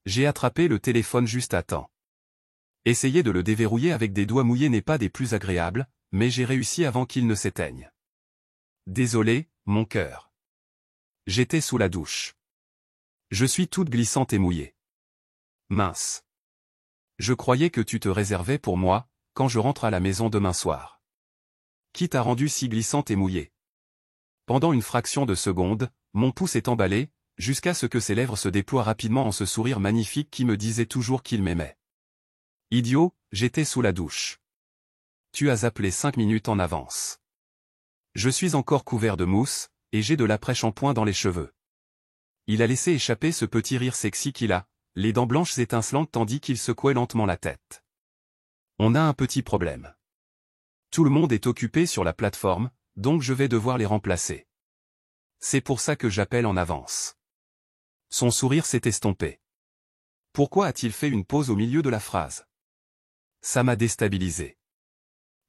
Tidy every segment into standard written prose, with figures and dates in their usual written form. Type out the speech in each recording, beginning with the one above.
J'ai attrapé le téléphone juste à temps. Essayer de le déverrouiller avec des doigts mouillés n'est pas des plus agréables, mais j'ai réussi avant qu'il ne s'éteigne. Désolé, mon cœur. J'étais sous la douche. Je suis toute glissante et mouillée. Mince. Je croyais que tu te réservais pour moi, quand je rentre à la maison demain soir. Qui t'a rendu si glissante et mouillée? Pendant une fraction de seconde, mon pouce est emballé, jusqu'à ce que ses lèvres se déploient rapidement en ce sourire magnifique qui me disait toujours qu'il m'aimait. Idiot, j'étais sous la douche. Tu as appelé 5 minutes en avance. Je suis encore couvert de mousse, et j'ai de l'après-shampoing dans les cheveux. Il a laissé échapper ce petit rire sexy qu'il a, les dents blanches étincelantes tandis qu'il secouait lentement la tête. On a un petit problème. Tout le monde est occupé sur la plateforme, donc je vais devoir les remplacer. C'est pour ça que j'appelle en avance. Son sourire s'est estompé. Pourquoi a-t-il fait une pause au milieu de la phrase? Ça m'a déstabilisé.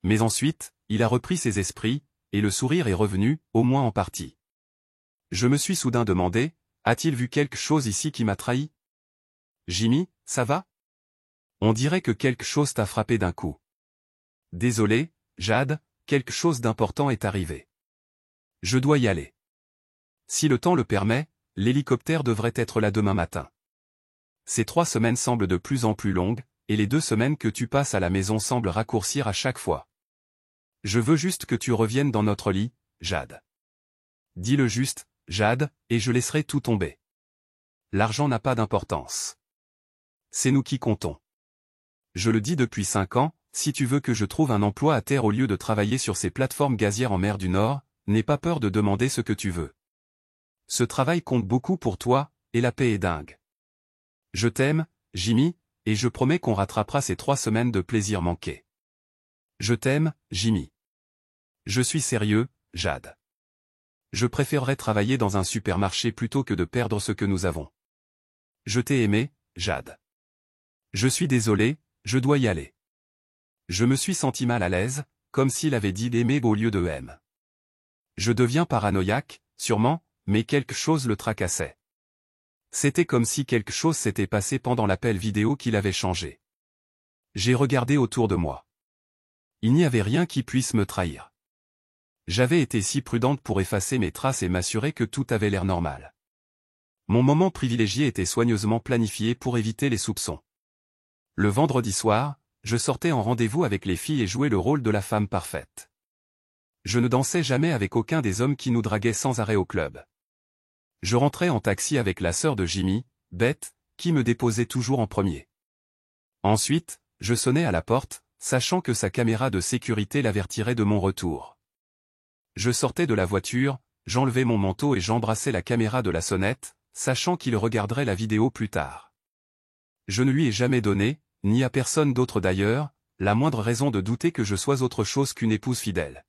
Mais ensuite, il a repris ses esprits, et le sourire est revenu, au moins en partie. Je me suis soudain demandé, a-t-il vu quelque chose ici qui m'a trahi? Jimmy, ça va? On dirait que quelque chose t'a frappé d'un coup. Désolé, Jade, quelque chose d'important est arrivé. Je dois y aller. Si le temps le permet, l'hélicoptère devrait être là demain matin. Ces 3 semaines semblent de plus en plus longues, et les 2 semaines que tu passes à la maison semblent raccourcir à chaque fois. Je veux juste que tu reviennes dans notre lit, Jade. Dis-le juste, Jade, et je laisserai tout tomber. L'argent n'a pas d'importance. C'est nous qui comptons. Je le dis depuis 5 ans, si tu veux que je trouve un emploi à terre au lieu de travailler sur ces plateformes gazières en mer du Nord, n'aie pas peur de demander ce que tu veux. Ce travail compte beaucoup pour toi, et la paix est dingue. Je t'aime, Jimmy, et je promets qu'on rattrapera ces 3 semaines de plaisir manqué. Je t'aime, Jimmy. Je suis sérieux, Jade. Je préférerais travailler dans un supermarché plutôt que de perdre ce que nous avons. Je t'ai aimé, Jade. Je suis désolé, je dois y aller. Je me suis senti mal à l'aise, comme s'il avait dit d'aimer au lieu de aime. Je deviens paranoïaque, sûrement, mais quelque chose le tracassait. C'était comme si quelque chose s'était passé pendant l'appel vidéo qu'il avait changé. J'ai regardé autour de moi. Il n'y avait rien qui puisse me trahir. J'avais été si prudente pour effacer mes traces et m'assurer que tout avait l'air normal. Mon moment privilégié était soigneusement planifié pour éviter les soupçons. Le vendredi soir, je sortais en rendez-vous avec les filles et jouais le rôle de la femme parfaite. Je ne dansais jamais avec aucun des hommes qui nous draguaient sans arrêt au club. Je rentrais en taxi avec la sœur de Jimmy, Beth, qui me déposait toujours en premier. Ensuite, je sonnais à la porte, sachant que sa caméra de sécurité l'avertirait de mon retour. Je sortais de la voiture, j'enlevais mon manteau et j'embrassais la caméra de la sonnette, sachant qu'il regarderait la vidéo plus tard. Je ne lui ai jamais donné, ni à personne d'autre d'ailleurs, la moindre raison de douter que je sois autre chose qu'une épouse fidèle.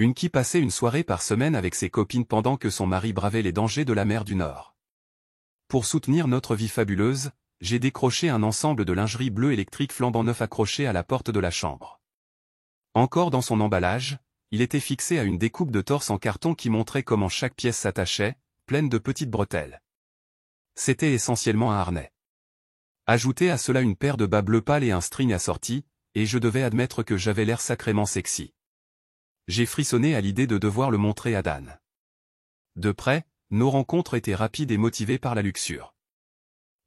Une qui passait une soirée par semaine avec ses copines pendant que son mari bravait les dangers de la mer du Nord. Pour soutenir notre vie fabuleuse, j'ai décroché un ensemble de lingerie bleue électrique flambant neuf accroché à la porte de la chambre. Encore dans son emballage, il était fixé à une découpe de torse en carton qui montrait comment chaque pièce s'attachait, pleine de petites bretelles. C'était essentiellement un harnais. Ajoutez à cela une paire de bas bleus pâles et un string assorti, et je devais admettre que j'avais l'air sacrément sexy. J'ai frissonné à l'idée de devoir le montrer à Dan. De près, nos rencontres étaient rapides et motivées par la luxure.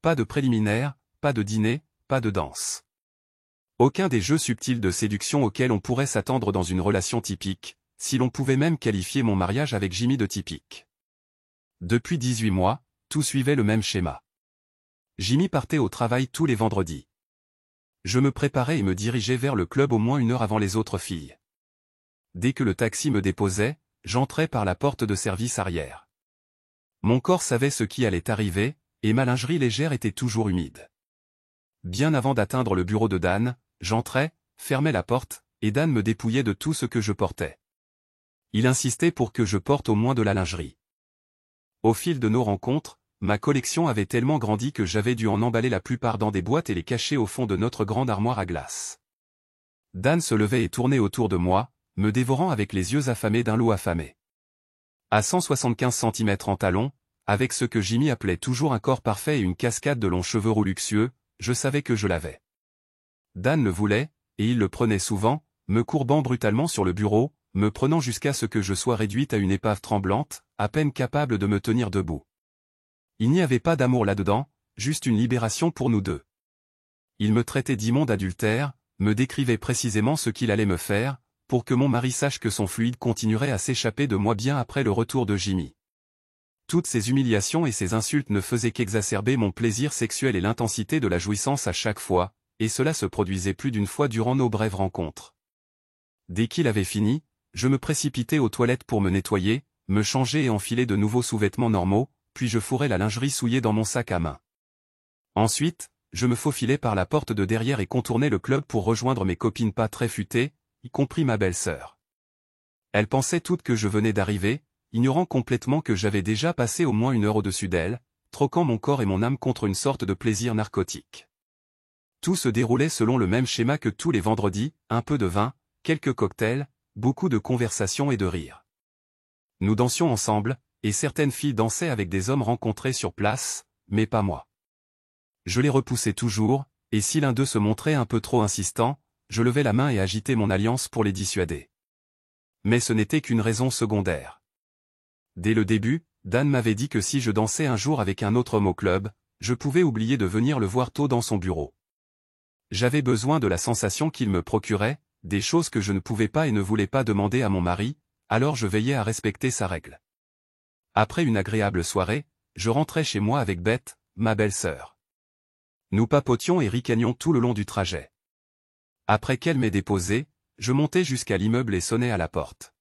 Pas de préliminaires, pas de dîner, pas de danse. Aucun des jeux subtils de séduction auxquels on pourrait s'attendre dans une relation typique, si l'on pouvait même qualifier mon mariage avec Jimmy de typique. Depuis 18 mois, tout suivait le même schéma. Jimmy partait au travail tous les vendredis. Je me préparais et me dirigeais vers le club au moins 1 heure avant les autres filles. Dès que le taxi me déposait, j'entrais par la porte de service arrière. Mon corps savait ce qui allait arriver, et ma lingerie légère était toujours humide. Bien avant d'atteindre le bureau de Dan, j'entrais, fermais la porte, et Dan me dépouillait de tout ce que je portais. Il insistait pour que je porte au moins de la lingerie. Au fil de nos rencontres, ma collection avait tellement grandi que j'avais dû en emballer la plupart dans des boîtes et les cacher au fond de notre grande armoire à glace. Dan se levait et tournait autour de moi, me dévorant avec les yeux affamés d'un loup affamé. À 175 cm en talons, avec ce que Jimmy appelait toujours un corps parfait et une cascade de longs cheveux roux luxueux, je savais que je l'avais. Dan le voulait, et il le prenait souvent, me courbant brutalement sur le bureau, me prenant jusqu'à ce que je sois réduite à une épave tremblante, à peine capable de me tenir debout. Il n'y avait pas d'amour là-dedans, juste une libération pour nous deux. Il me traitait d'immonde adultère, me décrivait précisément ce qu'il allait me faire, pour que mon mari sache que son fluide continuerait à s'échapper de moi bien après le retour de Jimmy. Toutes ces humiliations et ces insultes ne faisaient qu'exacerber mon plaisir sexuel et l'intensité de la jouissance à chaque fois, et cela se produisait plus d'une fois durant nos brèves rencontres. Dès qu'il avait fini, je me précipitais aux toilettes pour me nettoyer, me changer et enfiler de nouveaux sous-vêtements normaux, puis je fourrais la lingerie souillée dans mon sac à main. Ensuite, je me faufilais par la porte de derrière et contournais le club pour rejoindre mes copines pas très futées, y compris ma belle-sœur. Elles pensaient toutes que je venais d'arriver, ignorant complètement que j'avais déjà passé au moins 1 heure au-dessus d'elles, troquant mon corps et mon âme contre une sorte de plaisir narcotique. Tout se déroulait selon le même schéma que tous les vendredis, un peu de vin, quelques cocktails, beaucoup de conversations et de rires. Nous dansions ensemble, et certaines filles dansaient avec des hommes rencontrés sur place, mais pas moi. Je les repoussais toujours, et si l'un d'eux se montrait un peu trop insistant, je levais la main et agitais mon alliance pour les dissuader. Mais ce n'était qu'une raison secondaire. Dès le début, Dan m'avait dit que si je dansais un jour avec un autre homme au club, je pouvais oublier de venir le voir tôt dans son bureau. J'avais besoin de la sensation qu'il me procurait, des choses que je ne pouvais pas et ne voulais pas demander à mon mari, alors je veillais à respecter sa règle. Après une agréable soirée, je rentrais chez moi avec Beth, ma belle-sœur. Nous papotions et ricanions tout le long du trajet. Après qu'elle m'ait déposé, je montais jusqu'à l'immeuble et sonnais à la porte.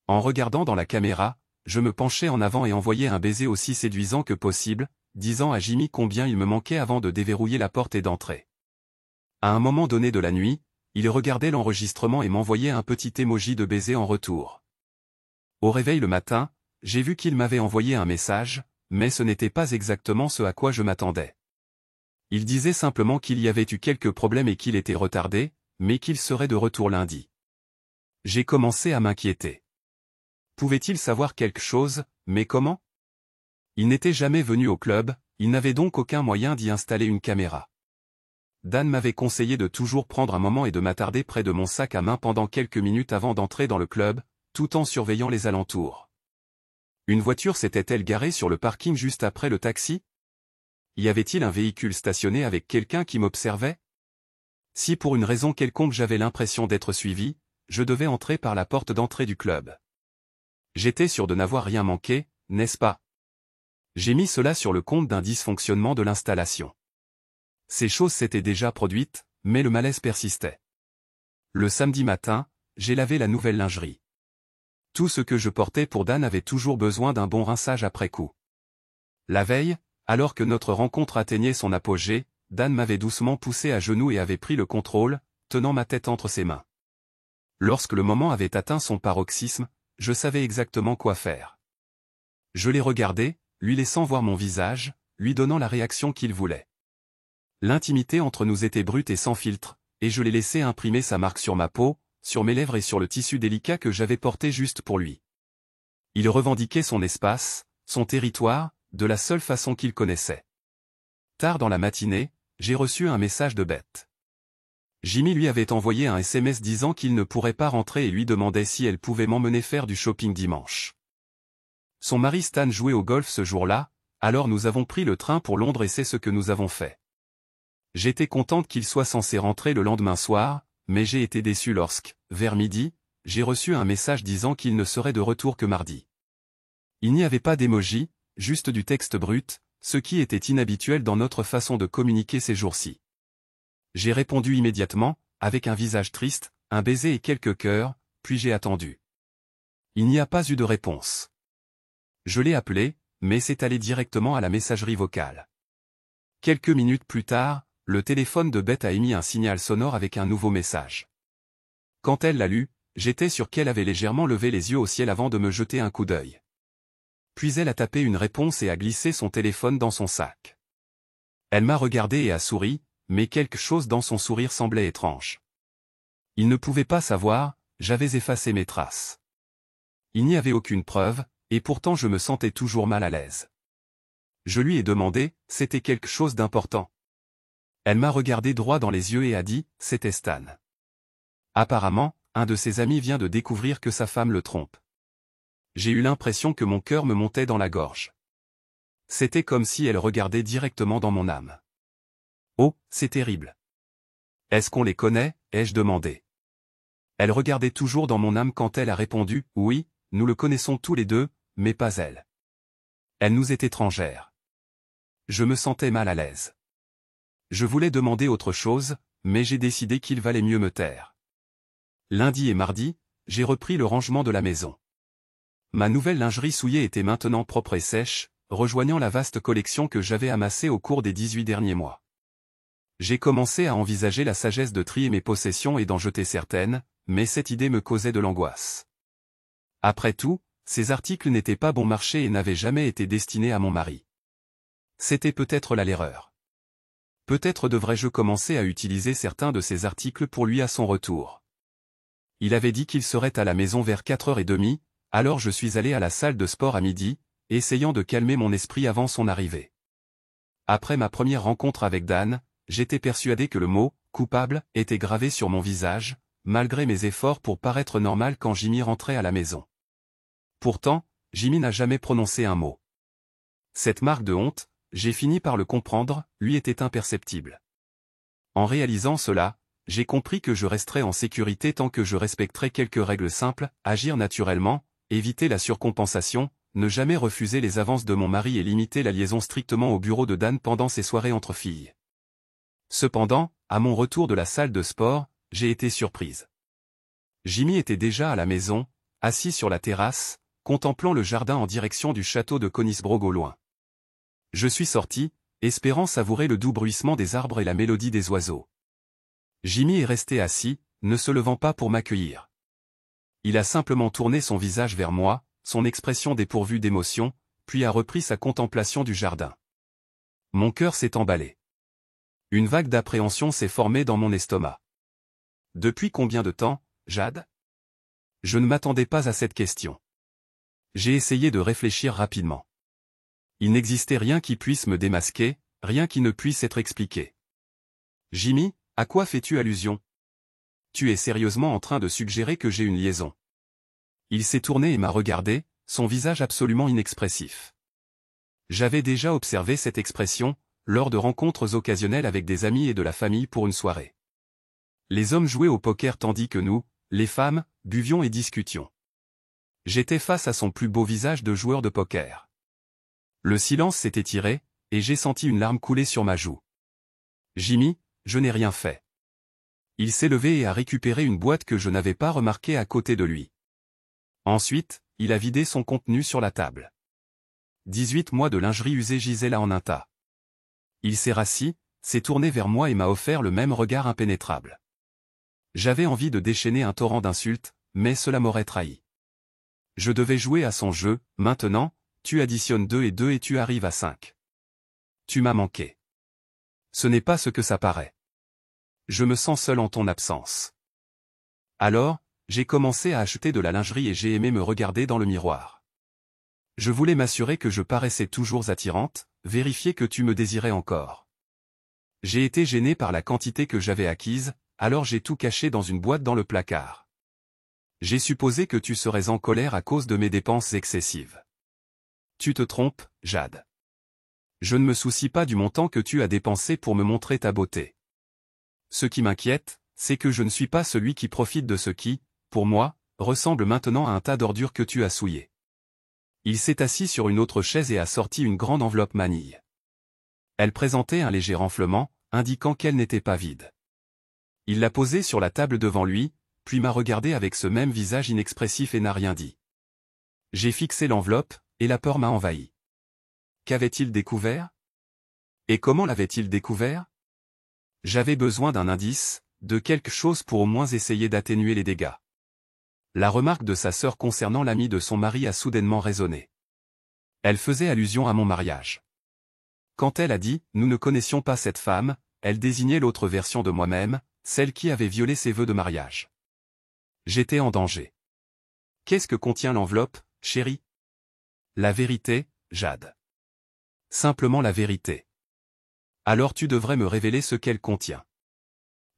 En regardant dans la caméra, je me penchais en avant et envoyais un baiser aussi séduisant que possible, disant à Jimmy combien il me manquait avant de déverrouiller la porte et d'entrer. À un moment donné de la nuit, il regardait l'enregistrement et m'envoyait un petit emoji de baiser en retour. Au réveil le matin, j'ai vu qu'il m'avait envoyé un message, mais ce n'était pas exactement ce à quoi je m'attendais. Il disait simplement qu'il y avait eu quelques problèmes et qu'il était retardé, mais qu'il serait de retour lundi. J'ai commencé à m'inquiéter. Pouvait-il savoir quelque chose, mais comment? Il n'était jamais venu au club, il n'avait donc aucun moyen d'y installer une caméra. Dan m'avait conseillé de toujours prendre un moment et de m'attarder près de mon sac à main pendant quelques minutes avant d'entrer dans le club, tout en surveillant les alentours. Une voiture s'était-elle garée sur le parking juste après le taxi? Y avait-il un véhicule stationné avec quelqu'un qui m'observait? Si pour une raison quelconque j'avais l'impression d'être suivi, je devais entrer par la porte d'entrée du club. J'étais sûr de n'avoir rien manqué, n'est-ce pas? J'ai mis cela sur le compte d'un dysfonctionnement de l'installation. Ces choses s'étaient déjà produites, mais le malaise persistait. Le samedi matin, j'ai lavé la nouvelle lingerie. Tout ce que je portais pour Dan avait toujours besoin d'un bon rinçage après coup. La veille, alors que notre rencontre atteignait son apogée, Dan m'avait doucement poussé à genoux et avait pris le contrôle, tenant ma tête entre ses mains. Lorsque le moment avait atteint son paroxysme, je savais exactement quoi faire. Je l'ai regardé, lui laissant voir mon visage, lui donnant la réaction qu'il voulait. L'intimité entre nous était brute et sans filtre, et je l'ai laissé imprimer sa marque sur ma peau, sur mes lèvres et sur le tissu délicat que j'avais porté juste pour lui. Il revendiquait son espace, son territoire, de la seule façon qu'il connaissait. Tard dans la matinée, j'ai reçu un message de Beth. Jimmy lui avait envoyé un SMS disant qu'il ne pourrait pas rentrer et lui demandait si elle pouvait m'emmener faire du shopping dimanche. Son mari Stan jouait au golf ce jour-là, alors nous avons pris le train pour Londres et c'est ce que nous avons fait. J'étais contente qu'il soit censé rentrer le lendemain soir, mais j'ai été déçue lorsque, vers midi, j'ai reçu un message disant qu'il ne serait de retour que mardi. Il n'y avait pas d'émoji, juste du texte brut, ce qui était inhabituel dans notre façon de communiquer ces jours-ci. J'ai répondu immédiatement, avec un visage triste, un baiser et quelques cœurs, puis j'ai attendu. Il n'y a pas eu de réponse. Je l'ai appelé, mais c'est allé directement à la messagerie vocale. Quelques minutes plus tard, le téléphone de Beth a émis un signal sonore avec un nouveau message. Quand elle l'a lu, j'étais sûr qu'elle avait légèrement levé les yeux au ciel avant de me jeter un coup d'œil. Puis elle a tapé une réponse et a glissé son téléphone dans son sac. Elle m'a regardé et a souri, mais quelque chose dans son sourire semblait étrange. Il ne pouvait pas savoir, j'avais effacé mes traces. Il n'y avait aucune preuve, et pourtant je me sentais toujours mal à l'aise. Je lui ai demandé, c'était quelque chose d'important. Elle m'a regardé droit dans les yeux et a dit, c'était Stan. Apparemment, un de ses amis vient de découvrir que sa femme le trompe. J'ai eu l'impression que mon cœur me montait dans la gorge. C'était comme si elle regardait directement dans mon âme. Oh, c'est terrible. Est-ce qu'on les connaît, ai-je demandé. Elle regardait toujours dans mon âme quand elle a répondu, oui, nous le connaissons tous les deux, mais pas elle. Elle nous est étrangère. Je me sentais mal à l'aise. Je voulais demander autre chose, mais j'ai décidé qu'il valait mieux me taire. Lundi et mardi, j'ai repris le rangement de la maison. Ma nouvelle lingerie souillée était maintenant propre et sèche, rejoignant la vaste collection que j'avais amassée au cours des 18 derniers mois. J'ai commencé à envisager la sagesse de trier mes possessions et d'en jeter certaines, mais cette idée me causait de l'angoisse. Après tout, ces articles n'étaient pas bon marché et n'avaient jamais été destinés à mon mari. C'était peut-être là l'erreur. Peut-être devrais-je commencer à utiliser certains de ces articles pour lui à son retour. Il avait dit qu'il serait à la maison vers 4h30, alors je suis allé à la salle de sport à midi, essayant de calmer mon esprit avant son arrivée. Après ma première rencontre avec Dan, j'étais persuadé que le mot « coupable » était gravé sur mon visage, malgré mes efforts pour paraître normal quand Jimmy rentrait à la maison. Pourtant, Jimmy n'a jamais prononcé un mot. Cette marque de honte, j'ai fini par le comprendre, lui était imperceptible. En réalisant cela, j'ai compris que je resterais en sécurité tant que je respecterais quelques règles simples, agir naturellement, éviter la surcompensation, ne jamais refuser les avances de mon mari et limiter la liaison strictement au bureau de Dan pendant ses soirées entre filles. Cependant, à mon retour de la salle de sport, j'ai été surprise. Jimmy était déjà à la maison, assis sur la terrasse, contemplant le jardin en direction du château de Konisbrog au loin. Je suis sorti, espérant savourer le doux bruissement des arbres et la mélodie des oiseaux. Jimmy est resté assis, ne se levant pas pour m'accueillir. Il a simplement tourné son visage vers moi, son expression dépourvue d'émotion, puis a repris sa contemplation du jardin. Mon cœur s'est emballé. Une vague d'appréhension s'est formée dans mon estomac. Depuis combien de temps, Jade? Je ne m'attendais pas à cette question. J'ai essayé de réfléchir rapidement. Il n'existait rien qui puisse me démasquer, rien qui ne puisse être expliqué. Jimmy, à quoi fais-tu allusion? Tu es sérieusement en train de suggérer que j'ai une liaison. Il s'est tourné et m'a regardé, son visage absolument inexpressif. J'avais déjà observé cette expression, lors de rencontres occasionnelles avec des amis et de la famille pour une soirée. Les hommes jouaient au poker tandis que nous, les femmes, buvions et discutions. J'étais face à son plus beau visage de joueur de poker. Le silence s'est étiré, et j'ai senti une larme couler sur ma joue. Jimmy, je n'ai rien fait. Il s'est levé et a récupéré une boîte que je n'avais pas remarquée à côté de lui. Ensuite, il a vidé son contenu sur la table. 18 mois de lingerie usée gisaient là en un tas. Il s'est rassis, s'est tourné vers moi et m'a offert le même regard impénétrable. J'avais envie de déchaîner un torrent d'insultes, mais cela m'aurait trahi. Je devais jouer à son jeu, maintenant, tu additionnes 2 et 2 et tu arrives à 5. Tu m'as manqué. Ce n'est pas ce que ça paraît. Je me sens seul en ton absence. Alors, j'ai commencé à acheter de la lingerie et j'ai aimé me regarder dans le miroir. Je voulais m'assurer que je paraissais toujours attirante, vérifier que tu me désirais encore. J'ai été gêné par la quantité que j'avais acquise, alors j'ai tout caché dans une boîte dans le placard. J'ai supposé que tu serais en colère à cause de mes dépenses excessives. Tu te trompes, Jade. Je ne me soucie pas du montant que tu as dépensé pour me montrer ta beauté. Ce qui m'inquiète, c'est que je ne suis pas celui qui profite de ce qui, pour moi, ressemble maintenant à un tas d'ordures que tu as souillé. Il s'est assis sur une autre chaise et a sorti une grande enveloppe manille. Elle présentait un léger renflement, indiquant qu'elle n'était pas vide. Il l'a posée sur la table devant lui, puis m'a regardé avec ce même visage inexpressif et n'a rien dit. J'ai fixé l'enveloppe, et la peur m'a envahi. Qu'avait-il découvert? Et comment l'avait-il découvert? J'avais besoin d'un indice, de quelque chose pour au moins essayer d'atténuer les dégâts. La remarque de sa sœur concernant l'ami de son mari a soudainement résonné. Elle faisait allusion à mon mariage. Quand elle a dit « nous ne connaissions pas cette femme », elle désignait l'autre version de moi-même, celle qui avait violé ses vœux de mariage. J'étais en danger. Qu'est-ce que contient l'enveloppe, chérie? La vérité, Jade. Simplement la vérité. Alors tu devrais me révéler ce qu'elle contient.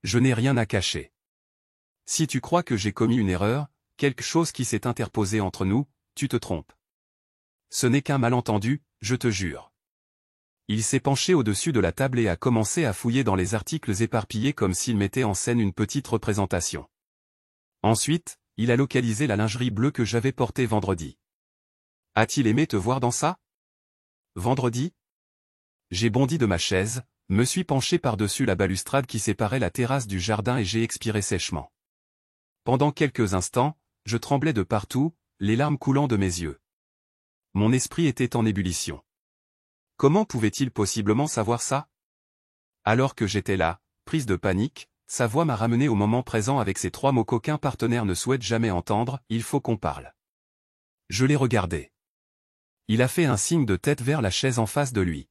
Je n'ai rien à cacher. Si tu crois que j'ai commis une erreur, quelque chose qui s'est interposé entre nous, tu te trompes. Ce n'est qu'un malentendu, je te jure. Il s'est penché au-dessus de la table et a commencé à fouiller dans les articles éparpillés comme s'il mettait en scène une petite représentation. Ensuite, il a localisé la lingerie bleue que j'avais portée vendredi. A-t-il aimé te voir dans ça? Vendredi? J'ai bondi de ma chaise, me suis penché par-dessus la balustrade qui séparait la terrasse du jardin et j'ai expiré sèchement. Pendant quelques instants, je tremblais de partout, les larmes coulant de mes yeux. Mon esprit était en ébullition. Comment pouvait-il possiblement savoir ça? Alors que j'étais là, prise de panique, sa voix m'a ramené au moment présent avec ces 3 mots qu'aucun partenaire ne souhaite jamais entendre, il faut qu'on parle. Je l'ai regardé. Il a fait un signe de tête vers la chaise en face de lui.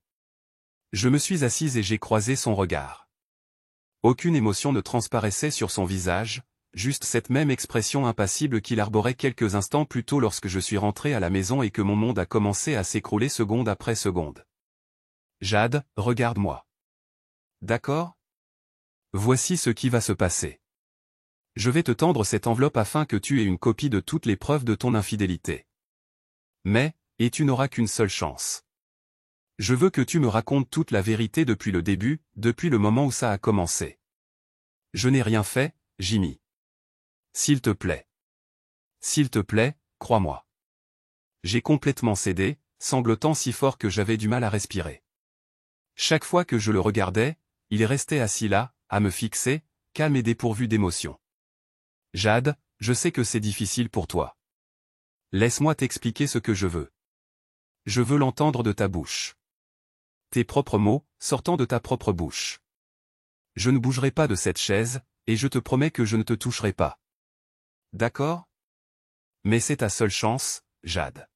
Je me suis assise et j'ai croisé son regard. Aucune émotion ne transparaissait sur son visage, juste cette même expression impassible qu'il arborait quelques instants plus tôt lorsque je suis rentré à la maison et que mon monde a commencé à s'écrouler seconde après seconde. Jade, regarde-moi. D'accord? Voici ce qui va se passer. Je vais te tendre cette enveloppe afin que tu aies une copie de toutes les preuves de ton infidélité. Mais, et tu n'auras qu'une seule chance. Je veux que tu me racontes toute la vérité depuis le début, depuis le moment où ça a commencé. Je n'ai rien fait, Jimmy. S'il te plaît. S'il te plaît, crois-moi. J'ai complètement cédé, sanglotant si fort que j'avais du mal à respirer. Chaque fois que je le regardais, il restait assis là, à me fixer, calme et dépourvu d'émotion. Jade, je sais que c'est difficile pour toi. Laisse-moi t'expliquer ce que je veux. Je veux l'entendre de ta bouche. Tes propres mots, sortant de ta propre bouche. Je ne bougerai pas de cette chaise, et je te promets que je ne te toucherai pas. D'accord? Mais c'est ta seule chance, Jade.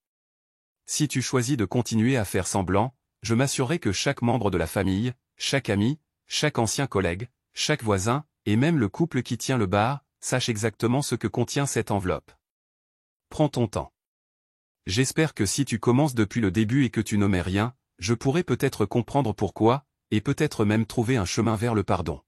Si tu choisis de continuer à faire semblant, je m'assurerai que chaque membre de la famille, chaque ami, chaque ancien collègue, chaque voisin, et même le couple qui tient le bar, sache exactement ce que contient cette enveloppe. Prends ton temps. J'espère que si tu commences depuis le début et que tu n'omets rien, je pourrai peut-être comprendre pourquoi, et peut-être même trouver un chemin vers le pardon.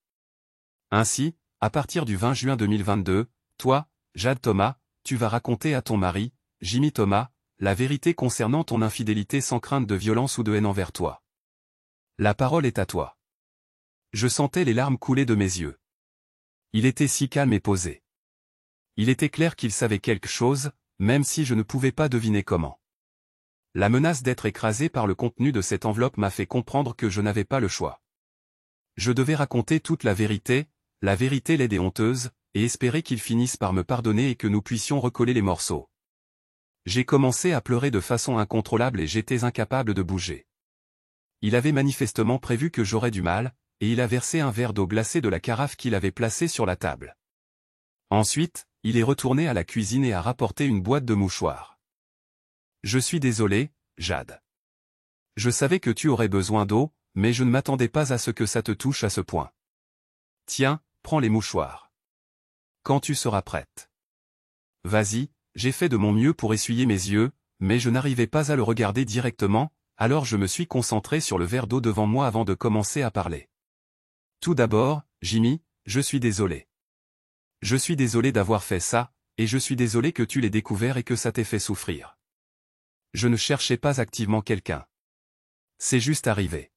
Ainsi, à partir du 20 juin 2022, toi, Jade Thomas, tu vas raconter à ton mari, Jimmy Thomas, la vérité concernant ton infidélité sans crainte de violence ou de haine envers toi. La parole est à toi. Je sentais les larmes couler de mes yeux. Il était si calme et posé. Il était clair qu'il savait quelque chose, même si je ne pouvais pas deviner comment. La menace d'être écrasé par le contenu de cette enveloppe m'a fait comprendre que je n'avais pas le choix. Je devais raconter toute la vérité laide et honteuse, et espérer qu'il finisse par me pardonner et que nous puissions recoller les morceaux. J'ai commencé à pleurer de façon incontrôlable et j'étais incapable de bouger. Il avait manifestement prévu que j'aurais du mal, et il a versé un verre d'eau glacée de la carafe qu'il avait placée sur la table. Ensuite, il est retourné à la cuisine et a rapporté une boîte de mouchoirs. Je suis désolé, Jade. Je savais que tu aurais besoin d'eau, mais je ne m'attendais pas à ce que ça te touche à ce point. Tiens, prends les mouchoirs. Quand tu seras prête. Vas-y, j'ai fait de mon mieux pour essuyer mes yeux, mais je n'arrivais pas à le regarder directement, alors je me suis concentré sur le verre d'eau devant moi avant de commencer à parler. Tout d'abord, Jimmy, je suis désolé. Je suis désolé d'avoir fait ça, et je suis désolé que tu l'aies découvert et que ça t'ait fait souffrir. Je ne cherchais pas activement quelqu'un. C'est juste arrivé.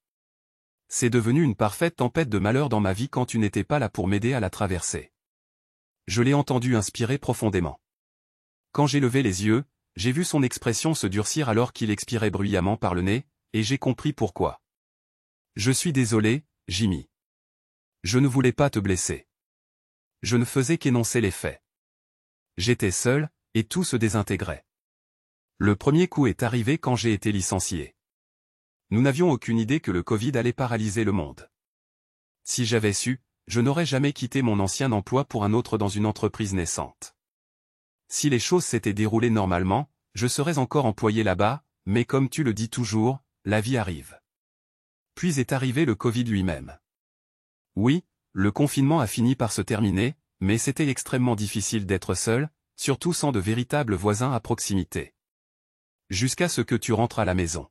C'est devenu une parfaite tempête de malheur dans ma vie quand tu n'étais pas là pour m'aider à la traverser. Je l'ai entendu inspirer profondément. Quand j'ai levé les yeux, j'ai vu son expression se durcir alors qu'il expirait bruyamment par le nez, et j'ai compris pourquoi. Je suis désolé, Jimmy. Je ne voulais pas te blesser. Je ne faisais qu'énoncer les faits. J'étais seul, et tout se désintégrait. Le premier coup est arrivé quand j'ai été licencié. Nous n'avions aucune idée que le Covid allait paralyser le monde. Si j'avais su, je n'aurais jamais quitté mon ancien emploi pour un autre dans une entreprise naissante. Si les choses s'étaient déroulées normalement, je serais encore employé là-bas, mais comme tu le dis toujours, la vie arrive. Puis est arrivé le Covid lui-même. Oui, le confinement a fini par se terminer, mais c'était extrêmement difficile d'être seul, surtout sans de véritables voisins à proximité. Jusqu'à ce que tu rentres à la maison.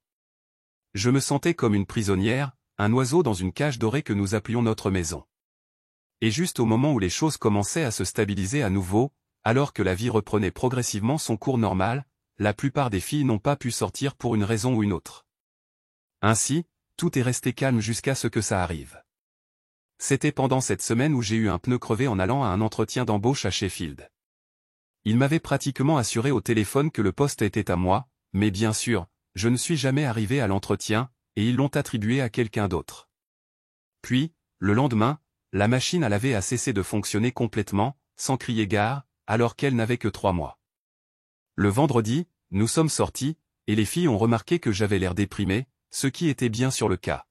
Je me sentais comme une prisonnière, un oiseau dans une cage dorée que nous appelions notre maison. Et juste au moment où les choses commençaient à se stabiliser à nouveau, alors que la vie reprenait progressivement son cours normal, la plupart des filles n'ont pas pu sortir pour une raison ou une autre. Ainsi, tout est resté calme jusqu'à ce que ça arrive. C'était pendant cette semaine où j'ai eu un pneu crevé en allant à un entretien d'embauche à Sheffield. Il m'avait pratiquement assuré au téléphone que le poste était à moi, mais bien sûr, je ne suis jamais arrivé à l'entretien, et ils l'ont attribué à quelqu'un d'autre. Puis, le lendemain, la machine à laver a cessé de fonctionner complètement, sans crier gare, alors qu'elle n'avait que 3 mois. Le vendredi, nous sommes sortis, et les filles ont remarqué que j'avais l'air déprimé, ce qui était bien sûr le cas.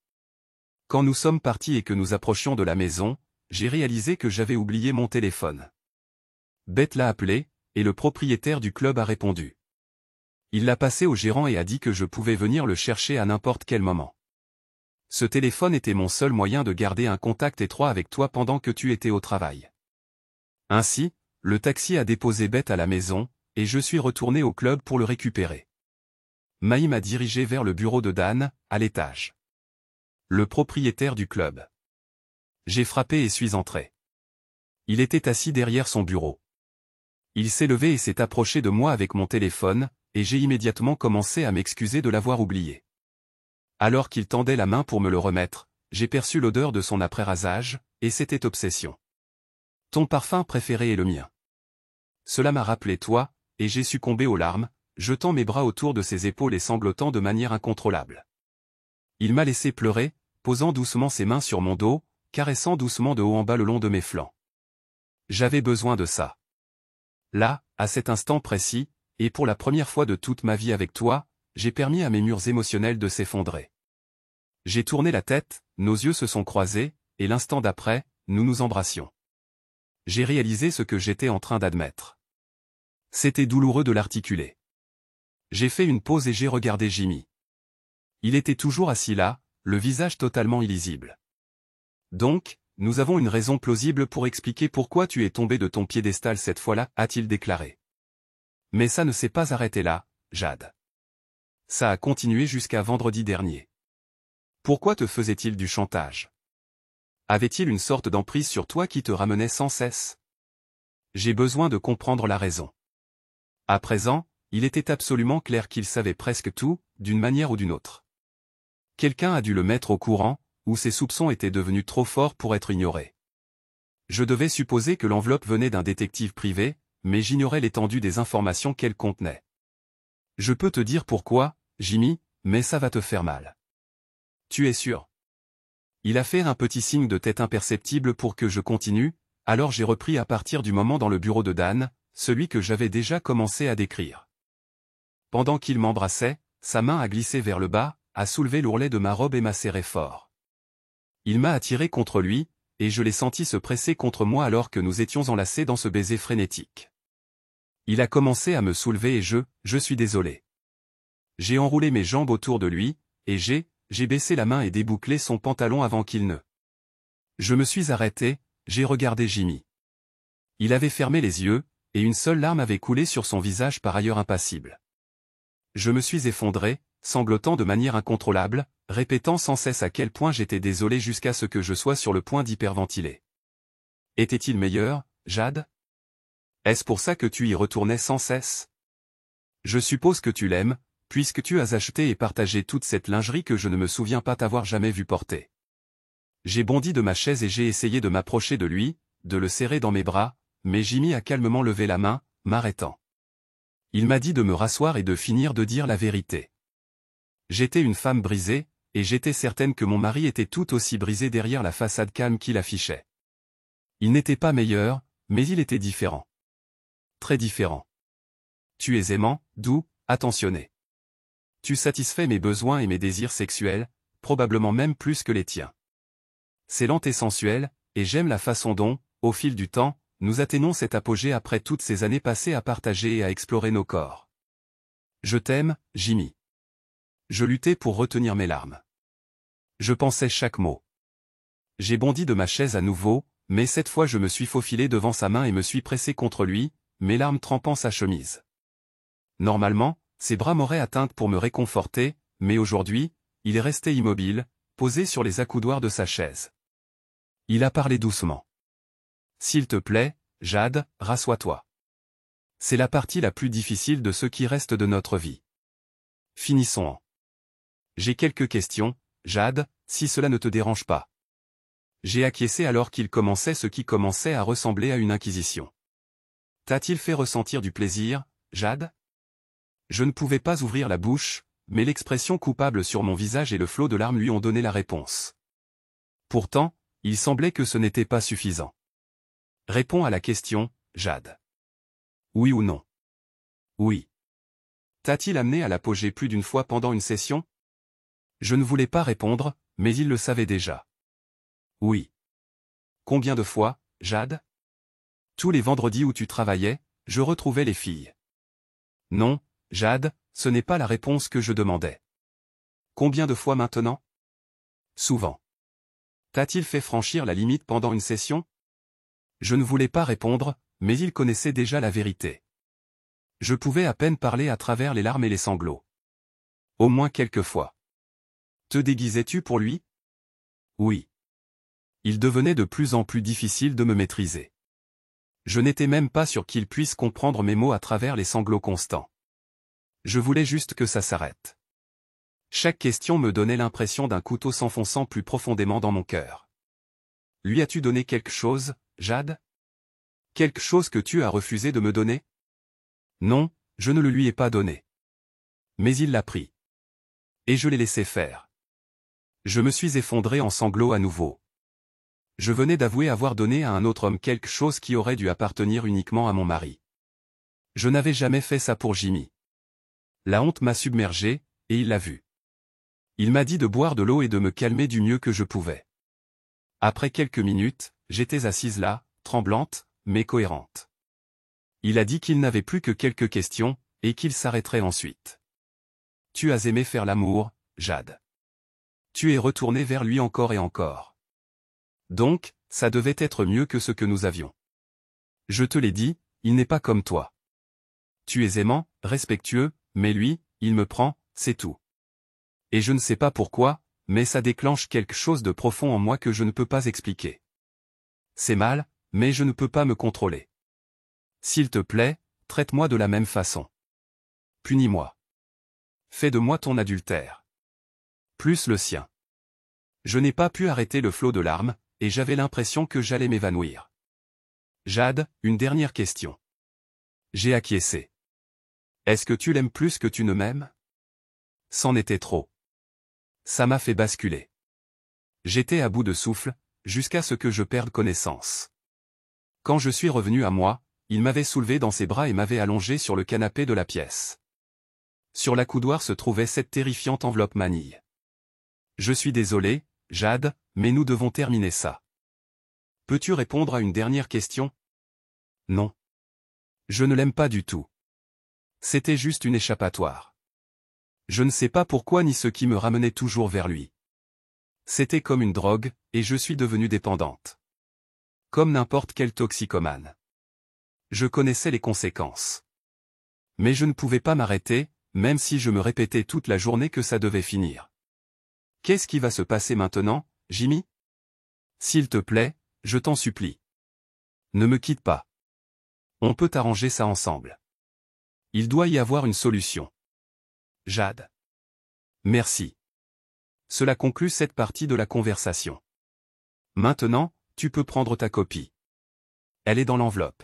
Quand nous sommes partis et que nous approchions de la maison, j'ai réalisé que j'avais oublié mon téléphone. Beth l'a appelé, et le propriétaire du club a répondu. Il l'a passé au gérant et a dit que je pouvais venir le chercher à n'importe quel moment. Ce téléphone était mon seul moyen de garder un contact étroit avec toi pendant que tu étais au travail. Ainsi, le taxi a déposé Beth à la maison, et je suis retourné au club pour le récupérer. Maï m'a dirigé vers le bureau de Dan, à l'étage. Le propriétaire du club. J'ai frappé et suis entré. Il était assis derrière son bureau. Il s'est levé et s'est approché de moi avec mon téléphone, et j'ai immédiatement commencé à m'excuser de l'avoir oublié. Alors qu'il tendait la main pour me le remettre, j'ai perçu l'odeur de son après-rasage, et c'était obsession. Ton parfum préféré est le mien. Cela m'a rappelé toi, et j'ai succombé aux larmes, jetant mes bras autour de ses épaules et sanglotant de manière incontrôlable. Il m'a laissé pleurer, posant doucement ses mains sur mon dos, caressant doucement de haut en bas le long de mes flancs. J'avais besoin de ça. Là, à cet instant précis, et pour la première fois de toute ma vie avec toi, j'ai permis à mes murs émotionnels de s'effondrer. J'ai tourné la tête, nos yeux se sont croisés, et l'instant d'après, nous nous embrassions. J'ai réalisé ce que j'étais en train d'admettre. C'était douloureux de l'articuler. J'ai fait une pause et j'ai regardé Jimmy. Il était toujours assis là, le visage totalement illisible. Donc, nous avons une raison plausible pour expliquer pourquoi tu es tombé de ton piédestal cette fois-là, a-t-il déclaré. Mais ça ne s'est pas arrêté là, Jade. Ça a continué jusqu'à vendredi dernier. Pourquoi te faisait-il du chantage? Avait-il une sorte d'emprise sur toi qui te ramenait sans cesse? J'ai besoin de comprendre la raison. À présent, il était absolument clair qu'il savait presque tout, d'une manière ou d'une autre. Quelqu'un a dû le mettre au courant, ou ses soupçons étaient devenus trop forts pour être ignorés. Je devais supposer que l'enveloppe venait d'un détective privé, mais j'ignorais l'étendue des informations qu'elle contenait. Je peux te dire pourquoi, Jimmy, mais ça va te faire mal. Tu es sûr? Il a fait un petit signe de tête imperceptible pour que je continue, alors j'ai repris à partir du moment dans le bureau de Dan, celui que j'avais déjà commencé à décrire. Pendant qu'il m'embrassait, sa main a glissé vers le bas, a soulevé l'ourlet de ma robe et m'a serré fort. Il m'a attiré contre lui, et je l'ai senti se presser contre moi alors que nous étions enlacés dans ce baiser frénétique. Il a commencé à me soulever et je suis désolé. J'ai enroulé mes jambes autour de lui, et j'ai baissé la main et débouclé son pantalon avant qu'il ne. Je me suis arrêté, j'ai regardé Jimmy. Il avait fermé les yeux, et une seule larme avait coulé sur son visage par ailleurs impassible. Je me suis effondré, sanglotant de manière incontrôlable, répétant sans cesse à quel point j'étais désolé jusqu'à ce que je sois sur le point d'hyperventiler. Était-il meilleur, Jade? Est-ce pour ça que tu y retournais sans cesse? Je suppose que tu l'aimes, puisque tu as acheté et partagé toute cette lingerie que je ne me souviens pas t'avoir jamais vu porter. J'ai bondi de ma chaise et j'ai essayé de m'approcher de lui, de le serrer dans mes bras, mais Jimmy a calmement levé la main, m'arrêtant. Il m'a dit de me rasseoir et de finir de dire la vérité. J'étais une femme brisée, et j'étais certaine que mon mari était tout aussi brisé derrière la façade calme qu'il affichait. Il n'était pas meilleur, mais il était différent. Très différent. Tu es aimant, doux, attentionné. Tu satisfais mes besoins et mes désirs sexuels, probablement même plus que les tiens. C'est lent et sensuel, et j'aime la façon dont, au fil du temps, nous atteignons cet apogée après toutes ces années passées à partager et à explorer nos corps. Je t'aime, Jimmy. Je luttais pour retenir mes larmes. Je pensais chaque mot. J'ai bondi de ma chaise à nouveau, mais cette fois je me suis faufilé devant sa main et me suis pressé contre lui, mes larmes trempant sa chemise. Normalement, ses bras m'auraient atteinte pour me réconforter, mais aujourd'hui, il est resté immobile, posé sur les accoudoirs de sa chaise. Il a parlé doucement. S'il te plaît, Jade, rassois-toi. C'est la partie la plus difficile de ce qui reste de notre vie. Finissons-en. J'ai quelques questions, Jade, si cela ne te dérange pas. J'ai acquiescé alors qu'il commençait ce qui commençait à ressembler à une inquisition. T'a-t-il fait ressentir du plaisir, Jade? Je ne pouvais pas ouvrir la bouche, mais l'expression coupable sur mon visage et le flot de larmes lui ont donné la réponse. Pourtant, il semblait que ce n'était pas suffisant. Réponds à la question, Jade. Oui ou non? Oui. T'a-t-il amené à l'apogée plus d'une fois pendant une session? Je ne voulais pas répondre, mais il le savait déjà. Oui. Combien de fois, Jade? Tous les vendredis où tu travaillais, je retrouvais les filles. Non, Jade, ce n'est pas la réponse que je demandais. Combien de fois maintenant? Souvent. T'a-t-il fait franchir la limite pendant une session? Je ne voulais pas répondre, mais il connaissait déjà la vérité. Je pouvais à peine parler à travers les larmes et les sanglots. Au moins quelques fois. Te déguisais-tu pour lui? Oui. Il devenait de plus en plus difficile de me maîtriser. Je n'étais même pas sûr qu'il puisse comprendre mes mots à travers les sanglots constants. Je voulais juste que ça s'arrête. Chaque question me donnait l'impression d'un couteau s'enfonçant plus profondément dans mon cœur. Lui as-tu donné quelque chose, Jade? Quelque chose que tu as refusé de me donner? Non, je ne le lui ai pas donné. Mais il l'a pris. Et je l'ai laissé faire. Je me suis effondré en sanglots à nouveau. Je venais d'avouer avoir donné à un autre homme quelque chose qui aurait dû appartenir uniquement à mon mari. Je n'avais jamais fait ça pour Jimmy. La honte m'a submergé, et il l'a vu. Il m'a dit de boire de l'eau et de me calmer du mieux que je pouvais. Après quelques minutes, j'étais assise là, tremblante, mais cohérente. Il a dit qu'il n'avait plus que quelques questions, et qu'il s'arrêterait ensuite. Tu as aimé faire l'amour, Jade. Tu es retourné vers lui encore et encore. Donc, ça devait être mieux que ce que nous avions. Je te l'ai dit, il n'est pas comme toi. Tu es aimant, respectueux, mais lui, il me prend, c'est tout. Et je ne sais pas pourquoi, mais ça déclenche quelque chose de profond en moi que je ne peux pas expliquer. C'est mal, mais je ne peux pas me contrôler. S'il te plaît, traite-moi de la même façon. Punis-moi. Fais de moi ton adultère. Plus le sien. Je n'ai pas pu arrêter le flot de larmes, et j'avais l'impression que j'allais m'évanouir. Jade, une dernière question. J'ai acquiescé. Est-ce que tu l'aimes plus que tu ne m'aimes? C'en était trop. Ça m'a fait basculer. J'étais à bout de souffle, jusqu'à ce que je perde connaissance. Quand je suis revenu à moi, il m'avait soulevé dans ses bras et m'avait allongé sur le canapé de la pièce. Sur l'accoudoir se trouvait cette terrifiante enveloppe manille. Je suis désolé, Jade, mais nous devons terminer ça. Peux-tu répondre à une dernière question? Non. Je ne l'aime pas du tout. C'était juste une échappatoire. Je ne sais pas pourquoi ni ce qui me ramenait toujours vers lui. C'était comme une drogue, et je suis devenue dépendante. Comme n'importe quel toxicomane. Je connaissais les conséquences. Mais je ne pouvais pas m'arrêter, même si je me répétais toute la journée que ça devait finir. Qu'est-ce qui va se passer maintenant, Jimmy? S'il te plaît, je t'en supplie. Ne me quitte pas. On peut arranger ça ensemble. Il doit y avoir une solution. Jade. Merci. Cela conclut cette partie de la conversation. Maintenant, tu peux prendre ta copie. Elle est dans l'enveloppe.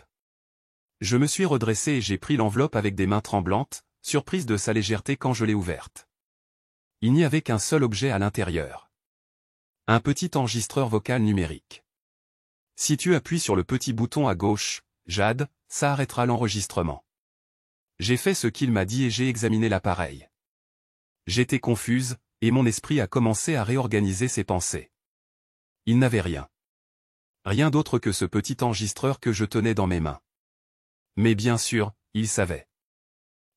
Je me suis redressé et j'ai pris l'enveloppe avec des mains tremblantes, surprise de sa légèreté quand je l'ai ouverte. Il n'y avait qu'un seul objet à l'intérieur. Un petit enregistreur vocal numérique. Si tu appuies sur le petit bouton à gauche, Jade, ça arrêtera l'enregistrement. J'ai fait ce qu'il m'a dit et j'ai examiné l'appareil. J'étais confuse, et mon esprit a commencé à réorganiser ses pensées. Il n'avait rien. Rien d'autre que ce petit enregistreur que je tenais dans mes mains. Mais bien sûr, il savait.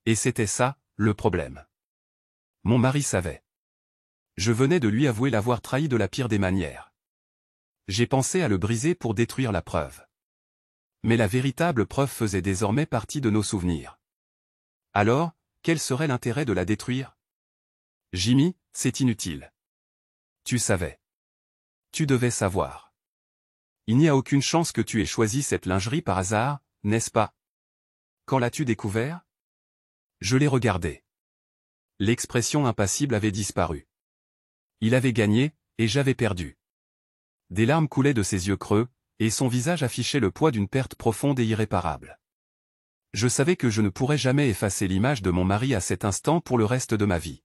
Et c'était ça, le problème. Mon mari savait. Je venais de lui avouer l'avoir trahi de la pire des manières. J'ai pensé à le briser pour détruire la preuve. Mais la véritable preuve faisait désormais partie de nos souvenirs. Alors, quel serait l'intérêt de la détruire? Jimmy, c'est inutile. Tu savais. Tu devais savoir. Il n'y a aucune chance que tu aies choisi cette lingerie par hasard, n'est-ce pas? Quand l'as-tu découvert? Je l'ai regardé. L'expression impassible avait disparu. Il avait gagné, et j'avais perdu. Des larmes coulaient de ses yeux creux, et son visage affichait le poids d'une perte profonde et irréparable. Je savais que je ne pourrais jamais effacer l'image de mon mari à cet instant pour le reste de ma vie.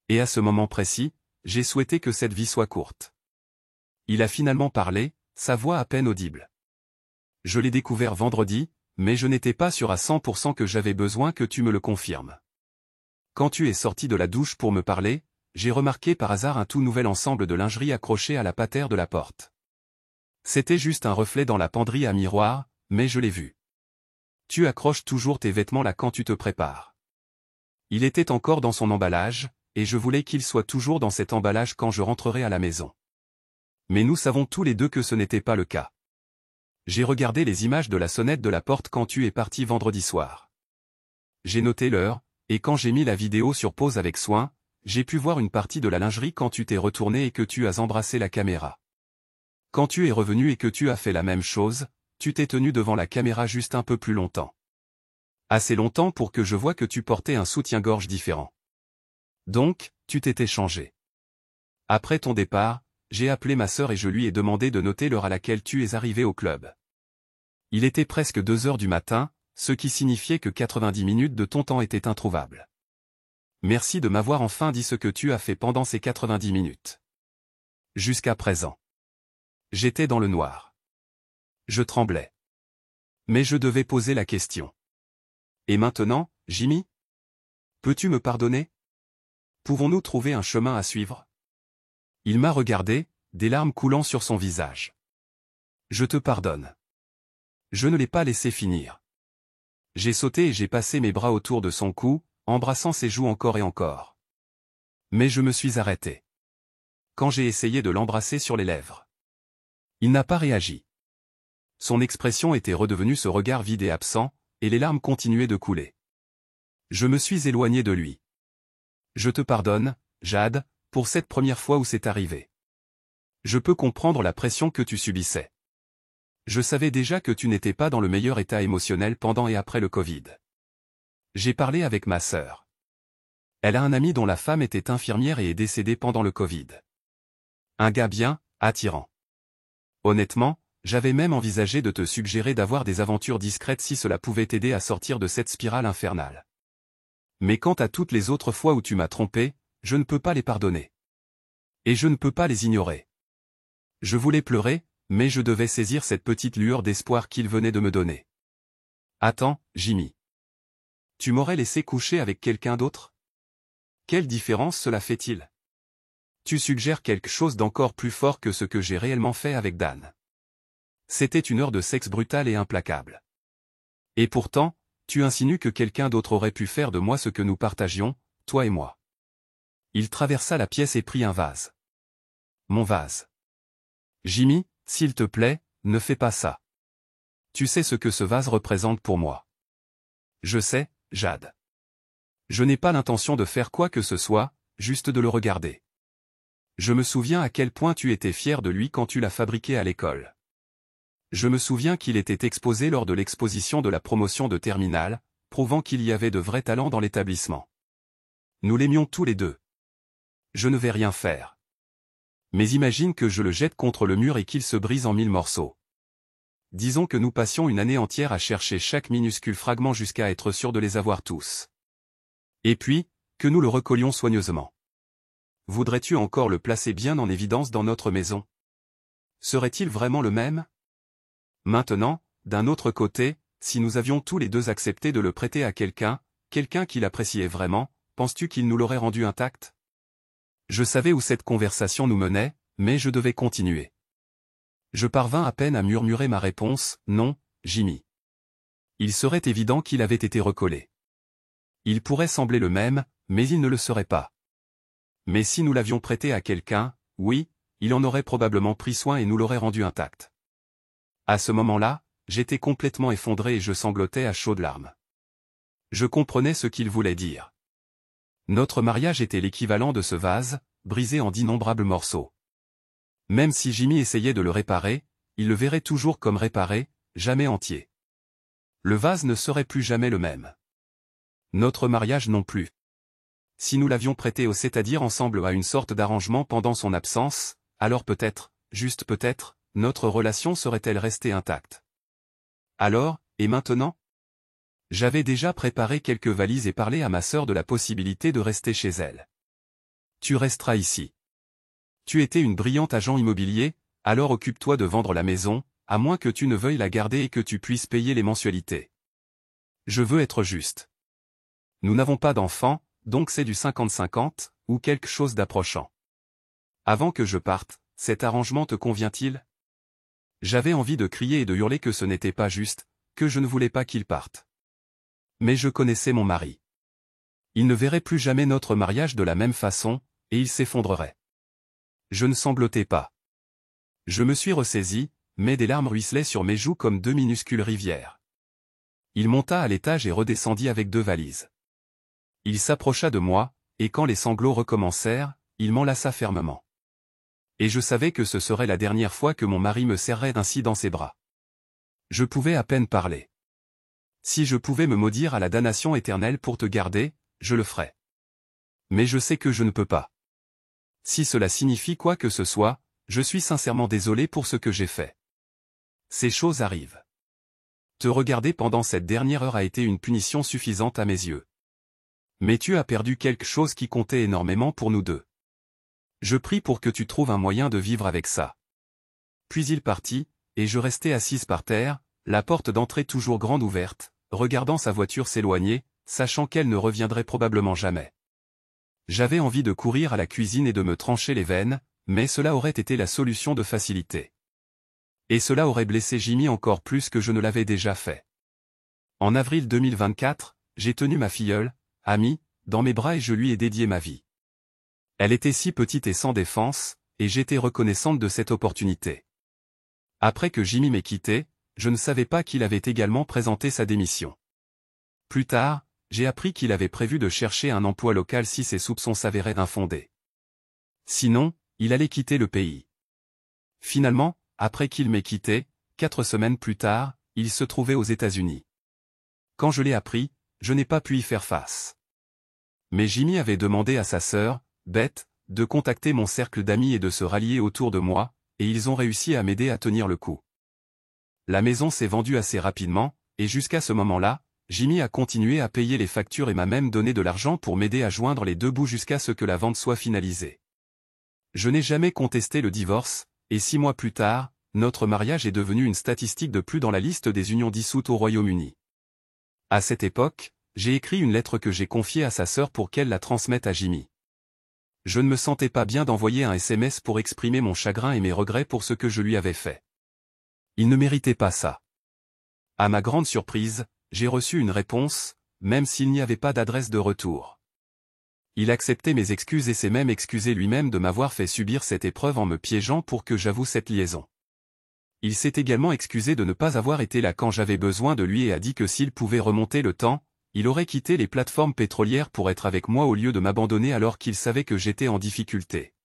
Et à ce moment précis, j'ai souhaité que cette vie soit courte. Il a finalement parlé, sa voix à peine audible. Je l'ai découvert vendredi, mais je n'étais pas sûr à 100% que j'avais besoin que tu me le confirmes. Quand tu es sorti de la douche pour me parler, j'ai remarqué par hasard un tout nouvel ensemble de lingerie accroché à la patère de la porte. C'était juste un reflet dans la penderie à miroir, mais je l'ai vu. Tu accroches toujours tes vêtements là quand tu te prépares. Il était encore dans son emballage, et je voulais qu'il soit toujours dans cet emballage quand je rentrerai à la maison. Mais nous savons tous les deux que ce n'était pas le cas. J'ai regardé les images de la sonnette de la porte quand tu es parti vendredi soir. J'ai noté l'heure, et quand j'ai mis la vidéo sur pause avec soin, j'ai pu voir une partie de la lingerie quand tu t'es retourné et que tu as embrassé la caméra. Quand tu es revenu et que tu as fait la même chose, tu t'es tenu devant la caméra juste un peu plus longtemps. Assez longtemps pour que je voie que tu portais un soutien-gorge différent. Donc, tu t'étais changé. Après ton départ, j'ai appelé ma sœur et je lui ai demandé de noter l'heure à laquelle tu es arrivé au club. Il était presque 2 heures du matin, ce qui signifiait que 90 minutes de ton temps étaient introuvables. Merci de m'avoir enfin dit ce que tu as fait pendant ces 90 minutes. Jusqu'à présent. J'étais dans le noir. Je tremblais. Mais je devais poser la question. Et maintenant, Jimmy? Peux-tu me pardonner? Pouvons-nous trouver un chemin à suivre? Il m'a regardé, des larmes coulant sur son visage. Je te pardonne. Je ne l'ai pas laissé finir. J'ai sauté et j'ai passé mes bras autour de son cou, embrassant ses joues encore et encore. Mais je me suis arrêté. Quand j'ai essayé de l'embrasser sur les lèvres. Il n'a pas réagi. Son expression était redevenue ce regard vide et absent, et les larmes continuaient de couler. Je me suis éloigné de lui. Je te pardonne, Jade, pour cette première fois où c'est arrivé. Je peux comprendre la pression que tu subissais. Je savais déjà que tu n'étais pas dans le meilleur état émotionnel pendant et après le Covid. J'ai parlé avec ma sœur. Elle a un ami dont la femme était infirmière et est décédée pendant le Covid. Un gars bien, attirant. Honnêtement, j'avais même envisagé de te suggérer d'avoir des aventures discrètes si cela pouvait t'aider à sortir de cette spirale infernale. Mais quant à toutes les autres fois où tu m'as trompé, je ne peux pas les pardonner. Et je ne peux pas les ignorer. Je voulais pleurer, mais je devais saisir cette petite lueur d'espoir qu'il venait de me donner. Attends, Jimmy. Tu m'aurais laissé coucher avec quelqu'un d'autre? Quelle différence cela fait-il? Tu suggères quelque chose d'encore plus fort que ce que j'ai réellement fait avec Dan. C'était une heure de sexe brutal et implacable. Et pourtant, tu insinues que quelqu'un d'autre aurait pu faire de moi ce que nous partagions, toi et moi. Il traversa la pièce et prit un vase. Mon vase. Jimmy, s'il te plaît, ne fais pas ça. Tu sais ce que ce vase représente pour moi. Je sais, Jade. Je n'ai pas l'intention de faire quoi que ce soit, juste de le regarder. Je me souviens à quel point tu étais fier de lui quand tu l'as fabriqué à l'école. Je me souviens qu'il était exposé lors de l'exposition de la promotion de terminale, prouvant qu'il y avait de vrais talents dans l'établissement. Nous l'aimions tous les deux. Je ne vais rien faire. Mais imagine que je le jette contre le mur et qu'il se brise en 1000 morceaux. Disons que nous passions une année entière à chercher chaque minuscule fragment jusqu'à être sûrs de les avoir tous. Et puis, que nous le recollions soigneusement. Voudrais-tu encore le placer bien en évidence dans notre maison? Serait-il vraiment le même? Maintenant, d'un autre côté, si nous avions tous les deux accepté de le prêter à quelqu'un qui l'appréciait vraiment, penses-tu qu'il nous l'aurait rendu intact? Je savais où cette conversation nous menait, mais je devais continuer. Je parvins à peine à murmurer ma réponse, non, Jimmy. Il serait évident qu'il avait été recollé. Il pourrait sembler le même, mais il ne le serait pas. Mais si nous l'avions prêté à quelqu'un, oui, il en aurait probablement pris soin et nous l'aurait rendu intact. À ce moment-là, j'étais complètement effondré et je sanglotais à chaudes larmes. Je comprenais ce qu'il voulait dire. Notre mariage était l'équivalent de ce vase, brisé en d'innombrables morceaux. Même si Jimmy essayait de le réparer, il le verrait toujours comme réparé, jamais entier. Le vase ne serait plus jamais le même. Notre mariage non plus. Si nous l'avions prêté c'est-à-dire ensemble à une sorte d'arrangement pendant son absence, alors peut-être, juste peut-être, notre relation serait-elle restée intacte. Alors, et maintenant? J'avais déjà préparé quelques valises et parlé à ma sœur de la possibilité de rester chez elle. Tu resteras ici. Tu étais une brillante agent immobilier, alors occupe-toi de vendre la maison, à moins que tu ne veuilles la garder et que tu puisses payer les mensualités. Je veux être juste. Nous n'avons pas d'enfants, donc c'est du 50-50, ou quelque chose d'approchant. Avant que je parte, cet arrangement te convient-il? J'avais envie de crier et de hurler que ce n'était pas juste, que je ne voulais pas qu'il parte. Mais je connaissais mon mari. Il ne verrait plus jamais notre mariage de la même façon, et il s'effondrerait. Je ne sanglotais pas. Je me suis ressaisi, mais des larmes ruisselaient sur mes joues comme deux minuscules rivières. Il monta à l'étage et redescendit avec 2 valises. Il s'approcha de moi, et quand les sanglots recommencèrent, il m'enlaça fermement. Et je savais que ce serait la dernière fois que mon mari me serrait ainsi dans ses bras. Je pouvais à peine parler. Si je pouvais me maudire à la damnation éternelle pour te garder, je le ferais. Mais je sais que je ne peux pas. Si cela signifie quoi que ce soit, je suis sincèrement désolé pour ce que j'ai fait. Ces choses arrivent. Te regarder pendant cette dernière heure a été une punition suffisante à mes yeux. Mais tu as perdu quelque chose qui comptait énormément pour nous deux. Je prie pour que tu trouves un moyen de vivre avec ça. Puis il partit, et je restai assise par terre, la porte d'entrée toujours grande ouverte, regardant sa voiture s'éloigner, sachant qu'elle ne reviendrait probablement jamais. J'avais envie de courir à la cuisine et de me trancher les veines, mais cela aurait été la solution de facilité. Et cela aurait blessé Jimmy encore plus que je ne l'avais déjà fait. En avril 2024, j'ai tenu ma filleule, Amy, dans mes bras et je lui ai dédié ma vie. Elle était si petite et sans défense, et j'étais reconnaissante de cette opportunité. Après que Jimmy m'ait quitté, je ne savais pas qu'il avait également présenté sa démission. Plus tard, j'ai appris qu'il avait prévu de chercher un emploi local si ses soupçons s'avéraient infondés. Sinon, il allait quitter le pays. Finalement, après qu'il m'ait quitté, 4 semaines plus tard, il se trouvait aux États-Unis. Quand je l'ai appris, je n'ai pas pu y faire face. Mais Jimmy avait demandé à sa sœur, Beth, de contacter mon cercle d'amis et de se rallier autour de moi, et ils ont réussi à m'aider à tenir le coup. La maison s'est vendue assez rapidement, et jusqu'à ce moment-là, Jimmy a continué à payer les factures et m'a même donné de l'argent pour m'aider à joindre les 2 bouts jusqu'à ce que la vente soit finalisée. Je n'ai jamais contesté le divorce, et 6 mois plus tard, notre mariage est devenu une statistique de plus dans la liste des unions dissoutes au Royaume-Uni. À cette époque, j'ai écrit une lettre que j'ai confiée à sa sœur pour qu'elle la transmette à Jimmy. Je ne me sentais pas bien d'envoyer un SMS pour exprimer mon chagrin et mes regrets pour ce que je lui avais fait. Il ne méritait pas ça. À ma grande surprise, j'ai reçu une réponse, même s'il n'y avait pas d'adresse de retour. Il acceptait mes excuses et s'est même excusé lui-même de m'avoir fait subir cette épreuve en me piégeant pour que j'avoue cette liaison. Il s'est également excusé de ne pas avoir été là quand j'avais besoin de lui et a dit que s'il pouvait remonter le temps, il aurait quitté les plateformes pétrolières pour être avec moi au lieu de m'abandonner alors qu'il savait que j'étais en difficulté.